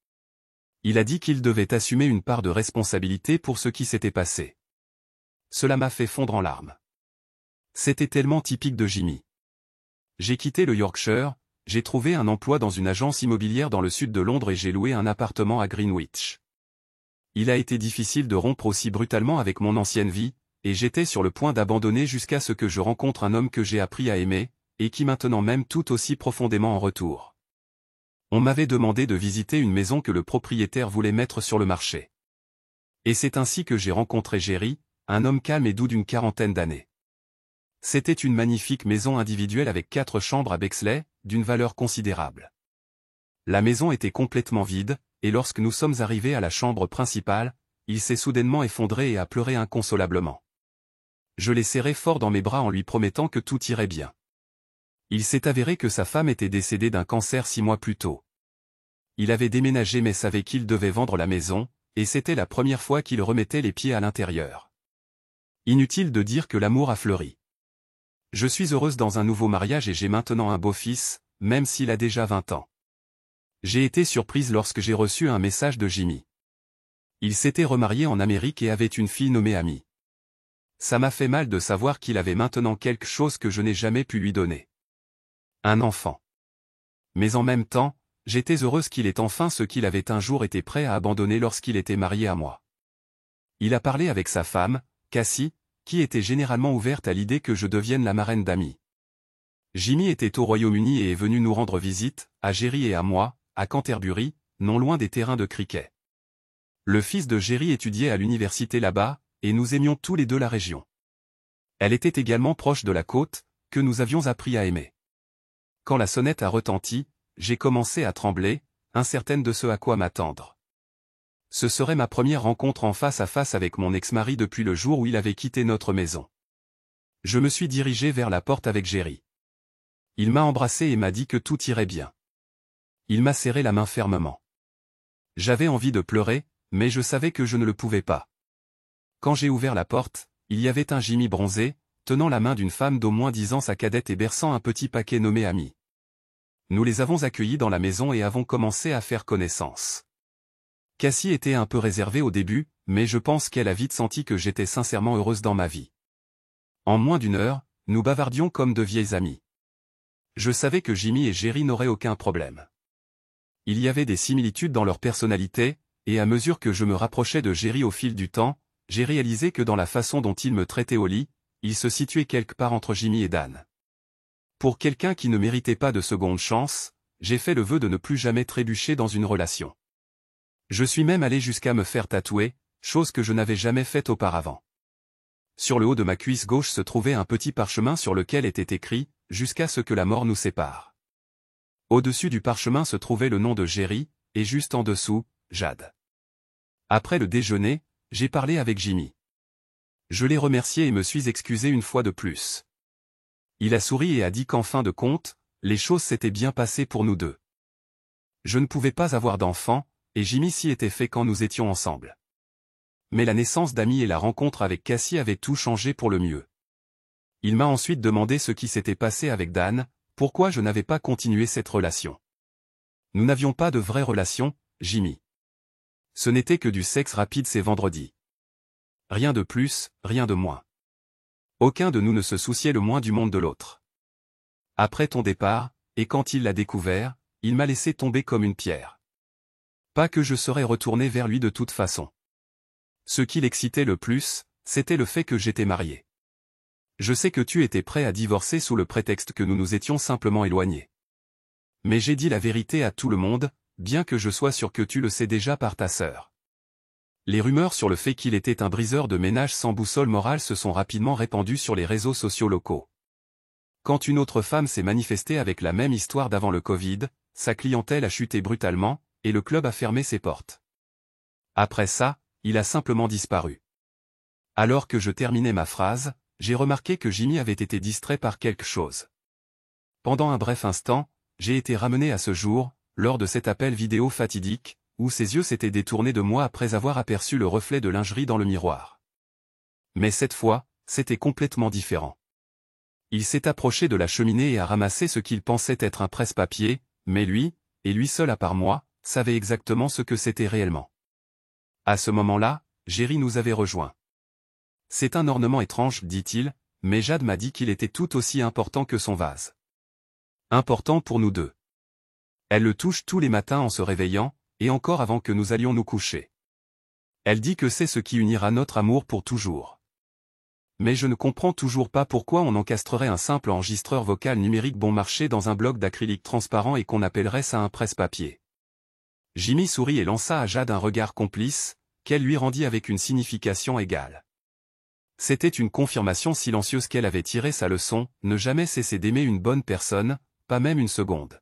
Il a dit qu'il devait assumer une part de responsabilité pour ce qui s'était passé. Cela m'a fait fondre en larmes. C'était tellement typique de Jimmy. J'ai quitté le Yorkshire, j'ai trouvé un emploi dans une agence immobilière dans le sud de Londres et j'ai loué un appartement à Greenwich. Il a été difficile de rompre aussi brutalement avec mon ancienne vie, et j'étais sur le point d'abandonner jusqu'à ce que je rencontre un homme que j'ai appris à aimer, et qui maintenant m'aime tout aussi profondément en retour. On m'avait demandé de visiter une maison que le propriétaire voulait mettre sur le marché. Et c'est ainsi que j'ai rencontré Jerry, un homme calme et doux d'une 40aine d'années. C'était une magnifique maison individuelle avec 4 chambres à Bexley, d'une valeur considérable. La maison était complètement vide, et lorsque nous sommes arrivés à la chambre principale, il s'est soudainement effondré et a pleuré inconsolablement. Je l'ai serré fort dans mes bras en lui promettant que tout irait bien. Il s'est avéré que sa femme était décédée d'un cancer 6 mois plus tôt. Il avait déménagé mais savait qu'il devait vendre la maison, et c'était la première fois qu'il remettait les pieds à l'intérieur. Inutile de dire que l'amour a fleuri. Je suis heureuse dans un nouveau mariage et j'ai maintenant un beau-fils, même s'il a déjà 20 ans. J'ai été surprise lorsque j'ai reçu un message de Jimmy. Il s'était remarié en Amérique et avait une fille nommée Amy. Ça m'a fait mal de savoir qu'il avait maintenant quelque chose que je n'ai jamais pu lui donner. Un enfant. Mais en même temps, j'étais heureuse qu'il ait enfin ce qu'il avait un jour été prêt à abandonner lorsqu'il était marié à moi. Il a parlé avec sa femme, Cassie, qui était généralement ouverte à l'idée que je devienne la marraine d'Amy. Jimmy était au Royaume-Uni et est venu nous rendre visite, à Jerry et à moi, à Canterbury, non loin des terrains de cricket. Le fils de Jerry étudiait à l'université là-bas, et nous aimions tous les deux la région. Elle était également proche de la côte, que nous avions appris à aimer. Quand la sonnette a retenti, j'ai commencé à trembler, incertaine de ce à quoi m'attendre. Ce serait ma première rencontre en face à face avec mon ex-mari depuis le jour où il avait quitté notre maison. Je me suis dirigé vers la porte avec Jerry. Il m'a embrassé et m'a dit que tout irait bien. Il m'a serré la main fermement. J'avais envie de pleurer, mais je savais que je ne le pouvais pas. Quand j'ai ouvert la porte, il y avait un Jimmy bronzé, tenant la main d'une femme d'au moins 10 ans, sa cadette, et berçant un petit paquet nommé Amy. Nous les avons accueillis dans la maison et avons commencé à faire connaissance. Cassie était un peu réservée au début, mais je pense qu'elle a vite senti que j'étais sincèrement heureuse dans ma vie. En moins d'une heure, nous bavardions comme de vieilles amies. Je savais que Jimmy et Jerry n'auraient aucun problème. Il y avait des similitudes dans leur personnalité, et à mesure que je me rapprochais de Jerry au fil du temps, j'ai réalisé que dans la façon dont il me traitait au lit, il se situait quelque part entre Jimmy et Dan. Pour quelqu'un qui ne méritait pas de seconde chance, j'ai fait le vœu de ne plus jamais trébucher dans une relation. Je suis même allé jusqu'à me faire tatouer, chose que je n'avais jamais faite auparavant. Sur le haut de ma cuisse gauche se trouvait un petit parchemin sur lequel était écrit « Jusqu'à ce que la mort nous sépare ». Au-dessus du parchemin se trouvait le nom de Jerry, et juste en dessous, Jade. Après le déjeuner, j'ai parlé avec Jimmy. Je l'ai remercié et me suis excusé une fois de plus. Il a souri et a dit qu'en fin de compte, les choses s'étaient bien passées pour nous deux. Je ne pouvais pas avoir d'enfant, et Jimmy s'y était fait quand nous étions ensemble. Mais la naissance d'Amy et la rencontre avec Cassie avaient tout changé pour le mieux. Il m'a ensuite demandé ce qui s'était passé avec Dan, pourquoi je n'avais pas continué cette relation. Nous n'avions pas de vraie relation, Jimmy. Ce n'était que du sexe rapide ces vendredis. Rien de plus, rien de moins. Aucun de nous ne se souciait le moins du monde de l'autre. Après ton départ, et quand il l'a découvert, il m'a laissé tomber comme une pierre. Pas que je serais retourné vers lui de toute façon. Ce qui l'excitait le plus, c'était le fait que j'étais marié. Je sais que tu étais prêt à divorcer sous le prétexte que nous nous étions simplement éloignés. Mais j'ai dit la vérité à tout le monde, bien que je sois sûr que tu le sais déjà par ta sœur. Les rumeurs sur le fait qu'il était un briseur de ménage sans boussole morale se sont rapidement répandues sur les réseaux sociaux locaux. Quand une autre femme s'est manifestée avec la même histoire d'avant le Covid, sa clientèle a chuté brutalement, et le club a fermé ses portes. Après ça, il a simplement disparu. Alors que je terminais ma phrase, j'ai remarqué que Jimmy avait été distrait par quelque chose. Pendant un bref instant, j'ai été ramené à ce jour, lors de cet appel vidéo fatidique, où ses yeux s'étaient détournés de moi après avoir aperçu le reflet de lingerie dans le miroir. Mais cette fois, c'était complètement différent. Il s'est approché de la cheminée et a ramassé ce qu'il pensait être un presse-papier, mais lui, et lui seul à part moi, savait exactement ce que c'était réellement. À ce moment-là, Jerry nous avait rejoints. C'est un ornement étrange, dit-il, mais Jade m'a dit qu'il était tout aussi important que son vase. Important pour nous deux. Elle le touche tous les matins en se réveillant, et encore avant que nous allions nous coucher. Elle dit que c'est ce qui unira notre amour pour toujours. Mais je ne comprends toujours pas pourquoi on encastrerait un simple enregistreur vocal numérique bon marché dans un bloc d'acrylique transparent et qu'on appellerait ça un presse-papier. Jimmy sourit et lança à Jade un regard complice, qu'elle lui rendit avec une signification égale. C'était une confirmation silencieuse qu'elle avait tiré sa leçon, ne jamais cesser d'aimer une bonne personne, pas même une seconde.